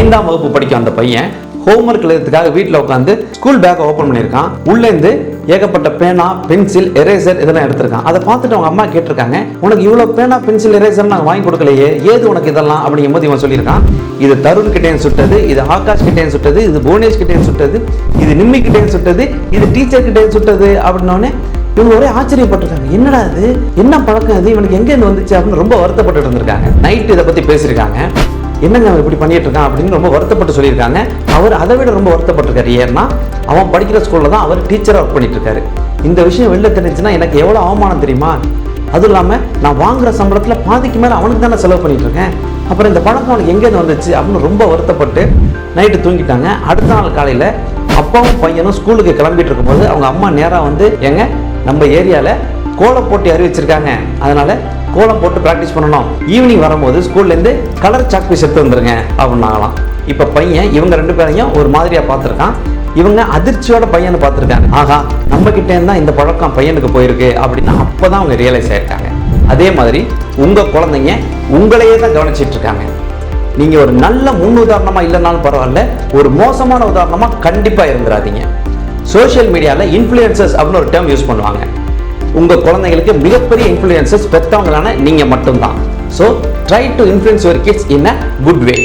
5ஆம் வகுப்பு படிக்கும் அந்த பையன் ஹோம்ஒர்க் எழுதுறதுக்காக வீட்டில் உட்காந்து ஸ்கூல் பேக்கை ஓப்பன் பண்ணியிருக்கான். உள்ளேருந்து ஏகப்பட்ட பேனா, பென்சில், எரேசர் இதெல்லாம் எடுத்திருக்கான். அதை பார்த்துட்டு அவங்க அம்மா கேட்டிருக்காங்க, உனக்கு இவ்வளோ பேனா, பென்சில், எரேசர் நாங்கள் வாங்கி கொடுக்கலையே, ஏது உனக்கு இதெல்லாம் அப்படிங்கும்போது இவன் சொல்லியிருக்கான், இது தருண் கிட்டேயும் சுட்டது, இது ஆகாஷ் கிட்டேயும் சுட்டது, இது புவனேஷ் கிட்டேயும் சுட்டது, இது நிம்மி கிட்டேயும் சுட்டது, இது டீச்சர் கிட்டேயும் சுட்டது அப்படின்னோடனே இவங்க ஒரே ஆச்சரியப்பட்டிருக்காங்க. என்னடா இது, என்ன பழக்கம் இது, இவனுக்கு எங்கேருந்து வந்துச்சு அப்படின்னு ரொம்ப வருத்தப்பட்டு இருந்திருக்காங்க. நைட்டு இதை பற்றி பேசியிருக்காங்க. என்னங்க அவன் இப்படி பண்ணிட்டு இருக்கான் அப்படின்னு ரொம்ப வருத்தப்பட்டு சொல்லியிருக்காங்க. அவர் அதை விட ரொம்ப வருத்தப்பட்டிருக்காரு. ஏன்னா அவன் படிக்கிற ஸ்கூலில் தான் அவர் டீச்சராக ஒர்க் பண்ணிட்டு இருக்காரு. இந்த விஷயம் வெளில தெரிஞ்சுன்னா எனக்கு எவ்வளோ அவமானம் தெரியுமா? அதுவும் இல்லாமல் நான் வாங்குற சம்பளத்தில் பாதிக்கு மேலே அவனுக்கு தானே செலவு பண்ணிட்டு இருக்கேன். அப்புறம் இந்த பழக்கம் அவனுக்கு எங்கேருந்து வந்துச்சு அப்படின்னு ரொம்ப வருத்தப்பட்டு நைட்டு தூங்கிட்டாங்க. அடுத்த நாள் காலையில் அப்பாவும் பையனும் ஸ்கூலுக்கு கிளம்பிட்டு இருக்கும்போது அவங்க அம்மா நேராக வந்து, எங்க நம்ம ஏரியாவில் கோலம் போட்டி அறிவிச்சிருக்காங்க, அதனால கோலம் போட்டு ப்ராக்டிஸ் பண்ணணும், ஈவினிங் வரும்போது ஸ்கூல்லேருந்து கலர் சாக் பீஸ் எடுத்து வந்துருங்க அப்படின்னாங்களாம். இப்போ பையன் இவங்க 2 பேரையும் ஒரு மாதிரியாக பார்த்துருக்கான். இவங்க அதிர்ச்சியோட பையனை பார்த்துருக்காங்க. ஆகா, நம்ம கிட்டே தான் இந்த பழக்கம் பையனுக்கு போயிருக்கு அப்படின்னு அப்போ தான் அவங்க ரியலைஸ் ஆயிருக்காங்க. அதே மாதிரி உங்கள் குழந்தைங்க உங்களையே தான் கவனிச்சிட்டு இருக்காங்க. நீங்கள் ஒரு நல்ல முன் உதாரணமாக இல்லைனாலும் பரவாயில்ல, ஒரு மோசமான உதாரணமாக கண்டிப்பாக இருந்துடாதீங்க. சோஷியல் மீடியாவில் இன்ஃப்ளூயன்சர்ஸ் அப்படின்னு ஒரு டேர்ம் யூஸ் பண்ணுவாங்க. உங்கள் குழந்தைங்களுக்கு மிகப்பெரிய இன்ஃப்ளூயன்சர்ஸ் பெற்றவங்களான நீங்கள் மட்டும்தான். So try to influence your kids in a good way.